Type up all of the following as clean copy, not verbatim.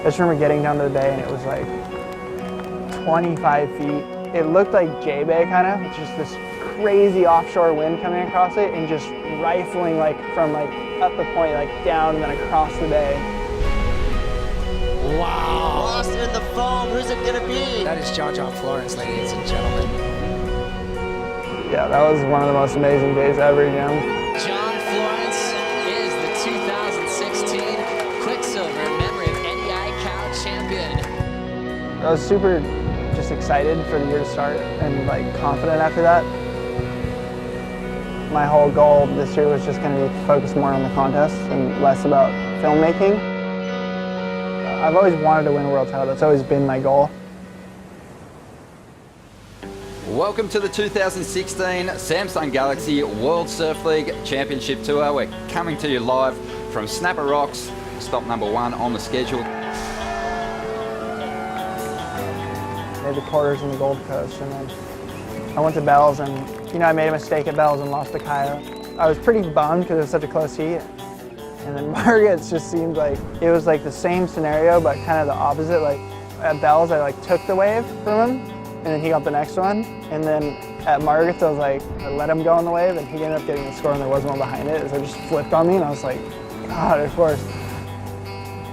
just remember getting down to the bay and it was like 25 feet. It looked like J-Bay kind of, just this crazy offshore wind coming across it and just rifling like from like up the point, like down and then across the bay. Wow. Lost in the foam, who's it gonna be? That is Jhon Jhon Florence, ladies and gentlemen. Yeah, that was one of the most amazing days ever, Jim. Jhon Florence is the 2016 Quicksilver in memory of NEI Cow champion. I was super just excited for the year to start and like confident after that. My whole goal this year was just going to be focused more on the contest and less about filmmaking. I've always wanted to win a world title. That's always been my goal. Welcome to the 2016 Samsung Galaxy World Surf League Championship Tour. We're coming to you live from Snapper Rocks, stop number 1 on the schedule. Made the quarters in the Gold Coast, and then I went to Bells, and I made a mistake at Bells and lost to Kaya. I was pretty bummed because it was such a close heat. And then Margaret's just seemed like it was like the same scenario, but kind of the opposite. Like at Bells, I like took the wave from him, and then he got the next one. And then at Margaret's, I was like, I let him go on the wave, and he ended up getting the score, and there wasn't one behind it. So it just flipped on me, and I was like, God, of course.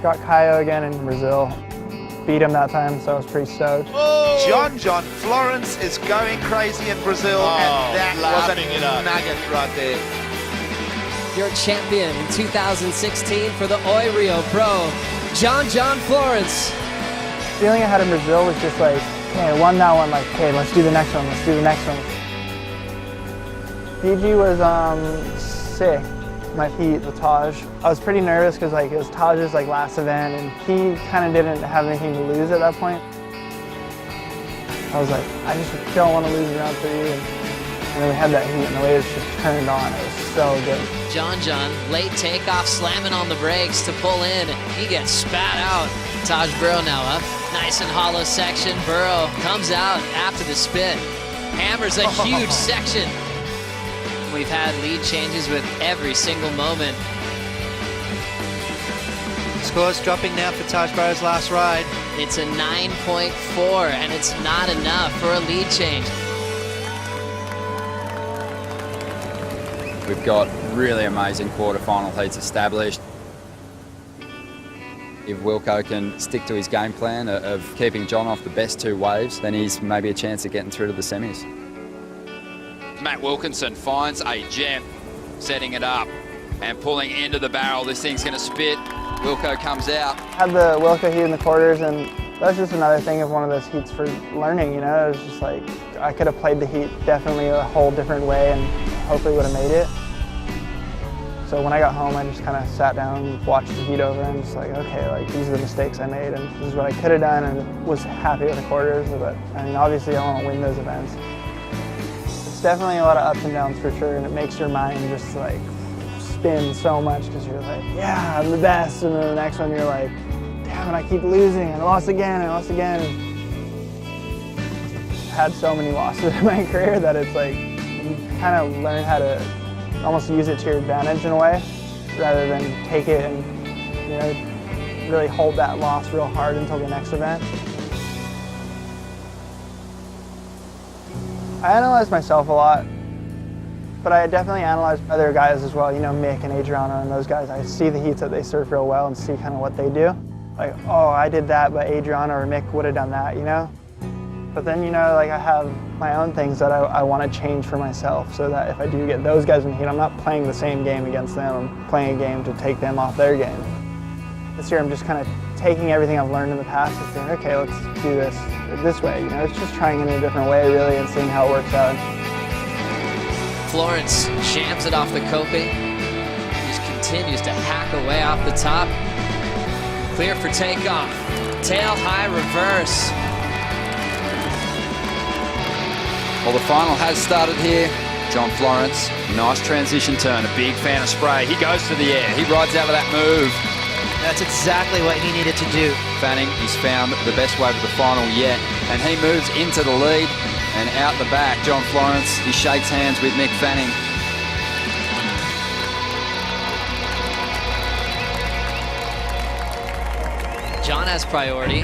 Got Kaya again in Brazil. Beat him that time, so I was pretty stoked. Jhon Jhon Florence is going crazy in Brazil, and that was a nugget right there. Your champion in 2016 for the Oi Rio Pro, Jhon Jhon Florence. The feeling I had in Brazil was just like, okay, I won that one, like, okay, let's do the next one, let's do the next one. Fiji was sick, my heat with Taj. I was pretty nervous because like it was Taj's like last event and he kind of didn't have anything to lose at that point. I was like, I just don't want to lose round 3. And then we had that heat and the waves just turned on. It was so good. Jhon Jhon, late takeoff, slamming on the brakes to pull in. He gets spat out. Taj Burrow now up. Nice and hollow section. Burrow comes out after the spin. Hammers a huge section. We've had lead changes with every single moment. Scores dropping now for Taj Burrow's last ride. It's a 9.4, and it's not enough for a lead change. We've got really amazing quarterfinal heats established. If Wilco can stick to his game plan of keeping Jhon off the best 2 waves, then he's maybe a chance of getting through to the semis. Matt Wilkinson finds a gem, setting it up and pulling into the barrel. This thing's going to spit. Wilco comes out. Had the Wilco heat in the quarters, and that's just another thing of one of those heats for learning, It was just like, I could have played the heat definitely a whole different way and hopefully would have made it. So when I got home, I just kind of sat down and watched the heat over and just like, okay, like these are the mistakes I made and this is what I could have done, and was happy with the quarters. But I mean, obviously I want to win those events. It's definitely a lot of ups and downs for sure, and it makes your mind just like spin so much because you're like, yeah, I'm the best, and then the next one you're like, damn it, I keep losing, I lost again, I lost again. I've had so many losses in my career that it's like, you kind of learn how to almost use it to your advantage in a way, rather than take it and really hold that loss real hard until the next event. I analyze myself a lot, but I definitely analyze other guys as well, Mick and Adriano and those guys. I see the heats that they surf real well and see kind of what they do. Like, oh, I did that, but Adriano or Mick would have done that, But then, like I have my own things that I want to change for myself so that if I do get those guys in the heat, I'm not playing the same game against them. I'm playing a game to take them off their game. This year, I'm just kind of taking everything I've learned in the past and saying, okay, let's do this way. It's just trying it in a different way, really, and seeing how it works out. Florence shams it off the coping. Just continues to hack away off the top. Clear for takeoff. Tail high reverse. Well, the final has started here. Jhon Florence, nice transition turn, a big fan of spray. He goes to the air, he rides out with that move. That's exactly what he needed to do. Fanning, he's found the best wave of the final yet, and he moves into the lead and out the back. Jhon Florence, he shakes hands with Mick Fanning. Jhon has priority.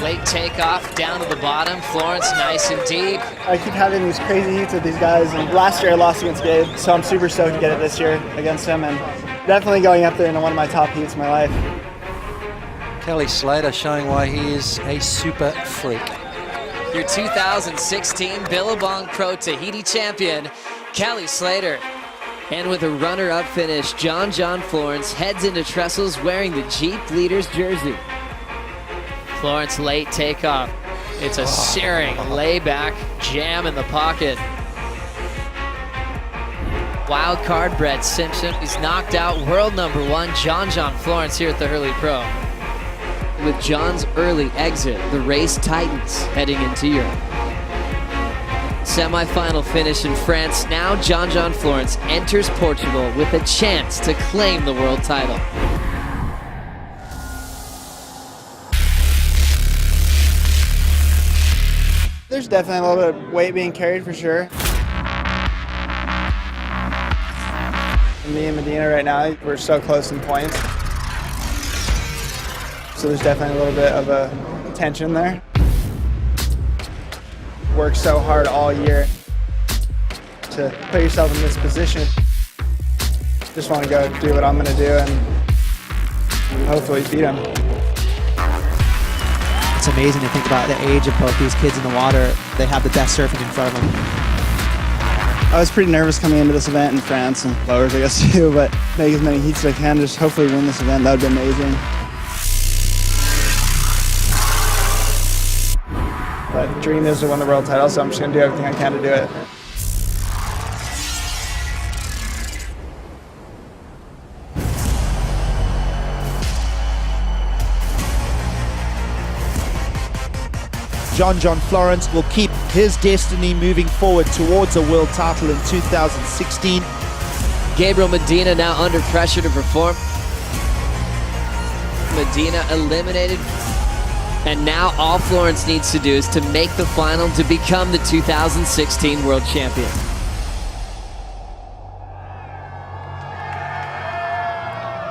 Late takeoff, down to the bottom. Florence nice and deep. I keep having these crazy heats with these guys, and last year I lost against Gabe, so I'm super stoked to get it this year against him, and definitely going up there into one of my top heats of my life. Kelly Slater showing why he is a super freak. Your 2016 Billabong Pro Tahiti champion, Kelly Slater. And with a runner-up finish, Jhon Jhon Florence heads into trestles wearing the Jeep Leaders jersey. Florence late takeoff. It's a searing layback, jam in the pocket. Wild card Brett Simpson. He's knocked out world number 1 Jhon Jhon Florence here at the Hurley Pro. With John's early exit, the race tightens heading into Europe. Semi-final finish in France. Now Jhon Jhon Florence enters Portugal with a chance to claim the world title. There's definitely a little bit of weight being carried for sure. Me and Medina right now, we're so close in points. So there's definitely a little bit of a tension there. Worked so hard all year to put yourself in this position. Just want to go do what I'm going to do and hopefully beat him. It's amazing to think about the age of both these kids in the water. They have the best surfing in front of them. I was pretty nervous coming into this event in France and lowers I guess too, but make as many heats as I can, just hopefully win this event. That would be amazing. But dream is to win the world title, so I'm just going to do everything I can to do it. Jhon Jhon Florence will keep his destiny moving forward towards a world title in 2016. Gabriel Medina now under pressure to perform. Medina eliminated. And now all Florence needs to do is to make the final to become the 2016 world champion.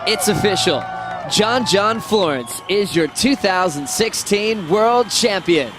It's official. Jhon Jhon Florence is your 2016 world champion.